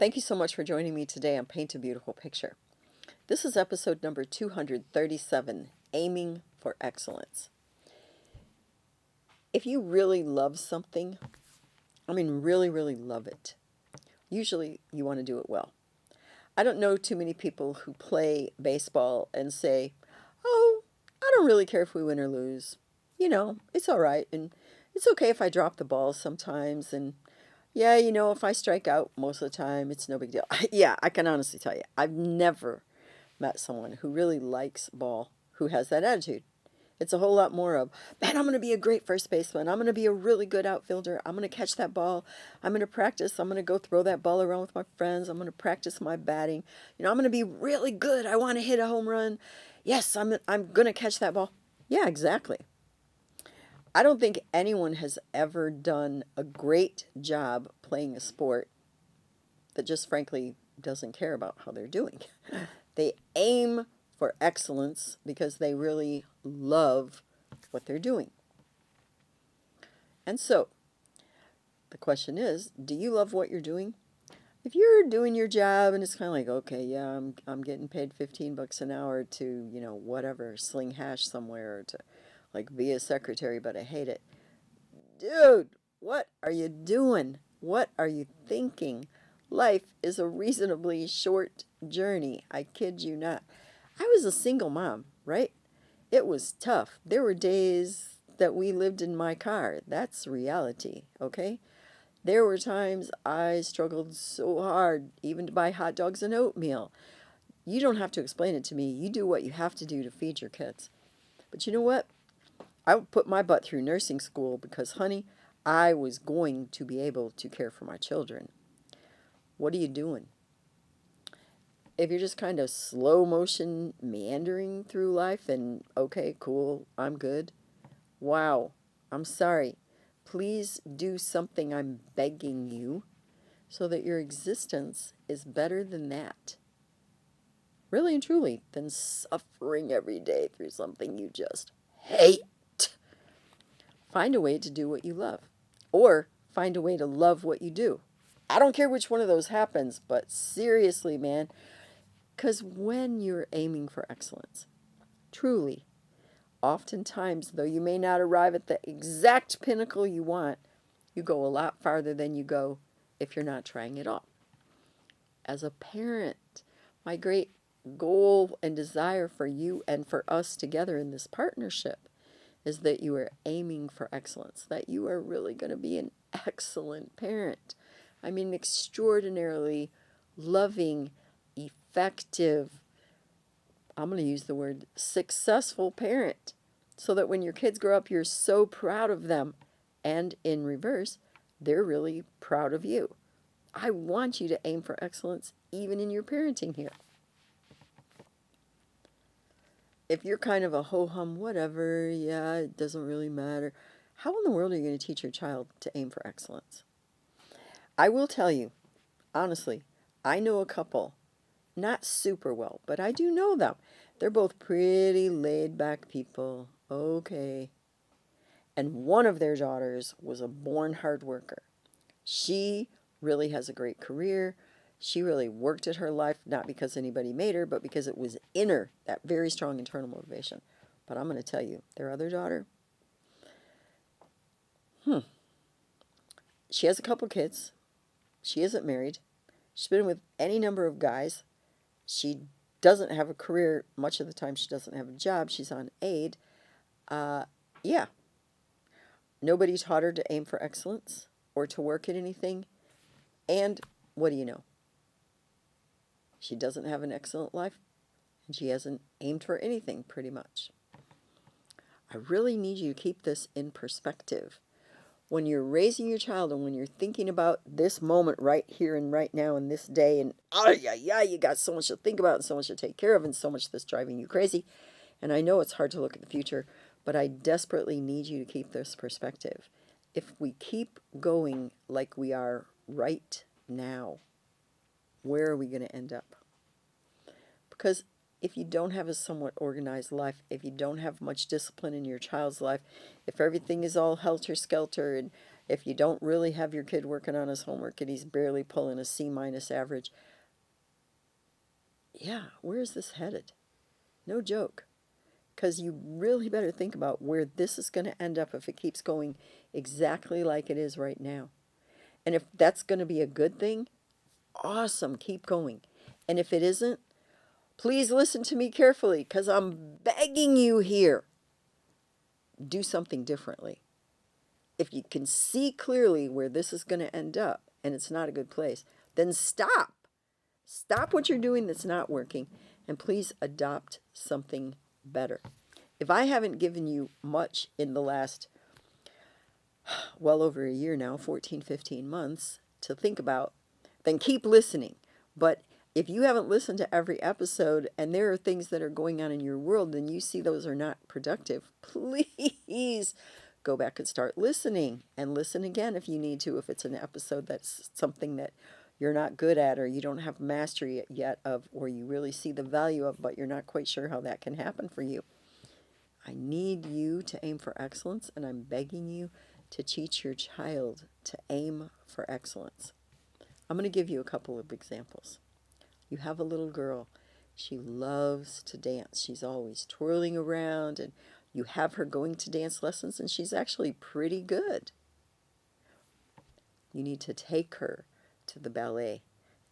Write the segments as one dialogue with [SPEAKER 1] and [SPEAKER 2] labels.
[SPEAKER 1] Thank you so much for joining me today on Paint a Beautiful Picture. This is episode number 237, Aiming for Excellence. If you really love something, really love it, usually you want to do it well. I don't know too many people who play baseball and say, oh, I don't really care if we win or lose. It's all right. And it's okay if I drop the ball sometimes. And yeah, if I strike out most of the time, it's no big deal. Yeah, I can honestly tell you, I've never met someone who really likes ball who has that attitude. It's a whole lot more of, man, I'm going to be a great first baseman. I'm going to be a really good outfielder. I'm going to catch that ball. I'm going to practice. I'm going to go throw that ball around with my friends. I'm going to practice my batting. I'm going to be really good. I want to hit a home run. Yes, I'm going to catch that ball. Yeah, exactly. I don't think anyone has ever done a great job playing a sport that just frankly doesn't care about how they're doing. They aim for excellence because they really love what they're doing. And so, the question is, do you love what you're doing? If you're doing your job and it's kind of like, okay, yeah, I'm getting paid $15 an hour to, whatever, sling hash somewhere or to like be a secretary, but I hate it. Dude, what are you doing? What are you thinking? Life is a reasonably short journey. I kid you not. I was a single mom, right? It was tough. There were days that we lived in my car. That's reality, okay? There were times I struggled so hard, even to buy hot dogs and oatmeal. You don't have to explain it to me. You do what you have to do to feed your kids. But you know what? I put my butt through nursing school because, honey, I was going to be able to care for my children. What are you doing? If you're just kind of slow motion meandering through life and, okay, cool, I'm good. Wow, I'm sorry. Please do something, I'm begging you, so that your existence is better than that. Really and truly, than suffering every day through something you just hate. Find a way to do what you love, or find a way to love what you do. I don't care which one of those happens, but seriously, man, because when you're aiming for excellence, truly, oftentimes, though you may not arrive at the exact pinnacle you want, you go a lot farther than you go if you're not trying at all. As a parent, my great goal and desire for you and for us together in this partnership is that you are aiming for excellence, that you are really going to be an excellent parent. I mean, extraordinarily loving, effective, I'm going to use the word successful parent, so that when your kids grow up, you're so proud of them. And in reverse, they're really proud of you. I want you to aim for excellence even in your parenting here. If you're kind of a ho-hum, whatever, yeah, it doesn't really matter, how in the world are you going to teach your child to aim for excellence? I will tell you, honestly, I know a couple, not super well, but I do know them. They're both pretty laid-back people, okay. And one of their daughters was a born hard worker. She really has a great career. She really worked at her life, not because anybody made her, but because it was in her, that very strong internal motivation. But I'm going to tell you, their other daughter, she has a couple kids. She isn't married. She's been with any number of guys. She doesn't have a career. Much of the time, she doesn't have a job. She's on aid. Yeah. Nobody taught her to aim for excellence or to work at anything. And what do you know? She doesn't have an excellent life, and she hasn't aimed for anything, pretty much. I really need you to keep this in perspective. When you're raising your child and when you're thinking about this moment right here and right now in this day, and you got so much to think about and so much to take care of and so much that's driving you crazy. And I know it's hard to look at the future, but I desperately need you to keep this perspective. If we keep going like we are right now, where are we going to end up? Because if you don't have a somewhat organized life, if you don't have much discipline in your child's life, if everything is all helter-skelter and If you don't really have your kid working on his homework and he's barely pulling a C minus average, yeah, where is this headed? No joke. Because you really better think about where this is going to end up if it keeps going exactly like it is right now. And if that's going to be a good thing, awesome, keep going. And if it isn't, please listen to me carefully because I'm begging you here. Do something differently. If you can see clearly where this is going to end up and it's not a good place, then stop. Stop what you're doing that's not working and please adopt something better. If I haven't given you much in the last, well over a year now, 14, 15 months to think about, then keep listening. But if you haven't listened to every episode and there are things that are going on in your world and you see those are not productive, please go back and start listening and listen again if you need to, if it's an episode that's something that you're not good at or you don't have mastery yet of, or you really see the value of, but you're not quite sure how that can happen for you. I need you to aim for excellence, and I'm begging you to teach your child to aim for excellence. I'm going to give you a couple of examples. You have a little girl. She loves to dance. She's always twirling around, and you have her going to dance lessons, and she's actually pretty good. You need to take her to the ballet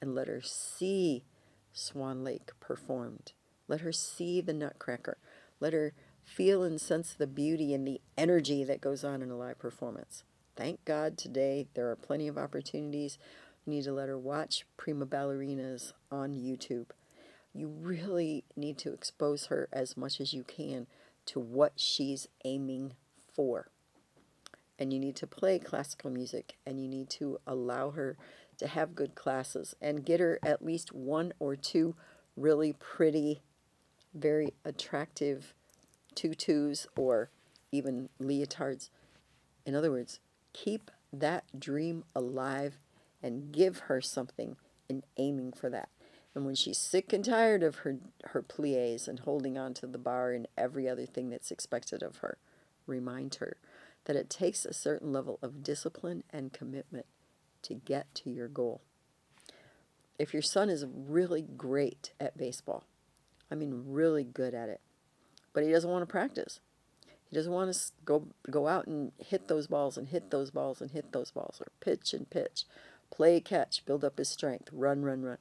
[SPEAKER 1] and let her see Swan Lake performed. Let her see the Nutcracker. Let her feel and sense the beauty and the energy that goes on in a live performance. Thank God today there are plenty of opportunities. You need to let her watch prima ballerinas on YouTube. You really need to expose her as much as you can to what she's aiming for. And you need to play classical music, and you need to allow her to have good classes and get her at least one or two really pretty, very attractive tutus or even leotards. In other words, keep that dream alive and give her something in aiming for that. And when she's sick and tired of her pliés and holding on to the bar and every other thing that's expected of her, remind her that it takes a certain level of discipline and commitment to get to your goal. If your son is really great at baseball, I mean really good at it, but he doesn't want to practice. He doesn't want to go out and hit those balls and hit those balls and hit those balls, or pitch and pitch, play catch, build up his strength, run, run, run.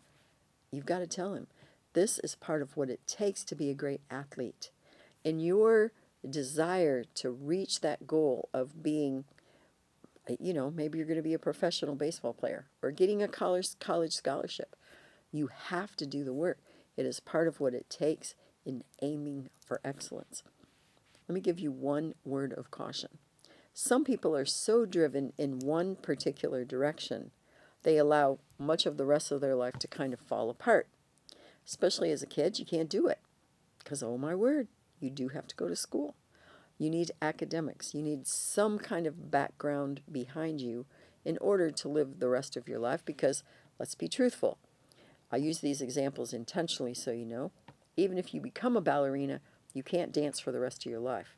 [SPEAKER 1] You've got to tell him this is part of what it takes to be a great athlete. In your desire to reach that goal of being, maybe you're going to be a professional baseball player or getting a college scholarship, you have to do the work. It is part of what it takes in aiming for excellence. Let me give you one word of caution. Some people are so driven in one particular direction, they allow much of the rest of their life to kind of fall apart. Especially as a kid, you can't do it because, oh my word, you do have to go to school. You need academics. You need some kind of background behind you in order to live the rest of your life because, let's be truthful, I use these examples intentionally so you know, even if you become a ballerina, you can't dance for the rest of your life.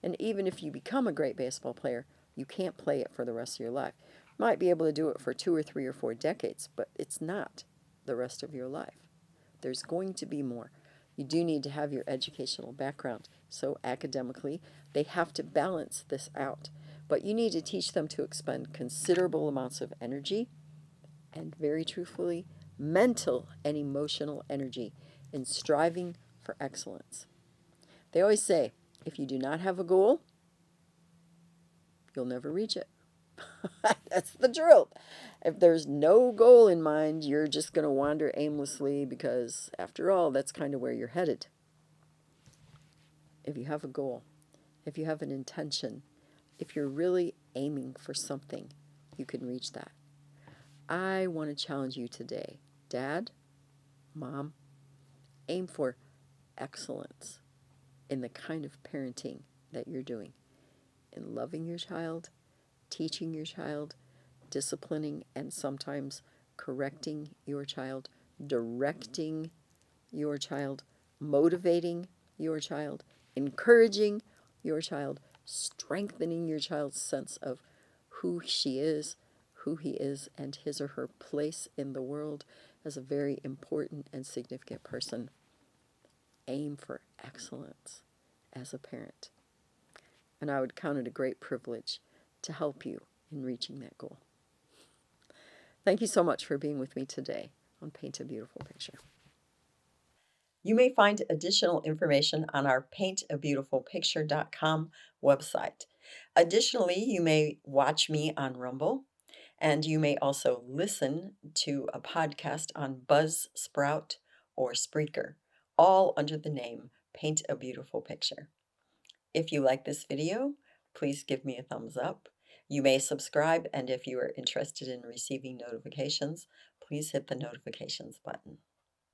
[SPEAKER 1] And even if you become a great baseball player, you can't play it for the rest of your life. You might be able to do it for 2 or 3 or 4 decades, but it's not the rest of your life. There's going to be more. You do need to have your educational background. So academically, they have to balance this out. But you need to teach them to expend considerable amounts of energy and, very truthfully, mental and emotional energy in striving for excellence. They always say, if you do not have a goal, you'll never reach it. That's the truth. If there's no goal in mind, you're just going to wander aimlessly because, after all, that's kind of where you're headed. If you have a goal, if you have an intention, if you're really aiming for something, you can reach that. I want to challenge you today. Dad, Mom, aim for excellence in the kind of parenting that you're doing, in loving your child, teaching your child, disciplining and sometimes correcting your child, directing your child, motivating your child, encouraging your child, strengthening your child's sense of who she is, who he is, and his or her place in the world as a very important and significant person. Aim for excellence as a parent. And I would count it a great privilege to help you in reaching that goal. Thank you so much for being with me today on Paint a Beautiful Picture. You may find additional information on our paintabeautifulpicture.com website. Additionally, you may watch me on Rumble, and you may also listen to a podcast on Buzzsprout or Spreaker, all under the name Paint a Beautiful Picture. If you like this video, please give me a thumbs up. You may subscribe, and if you are interested in receiving notifications, please hit the notifications button.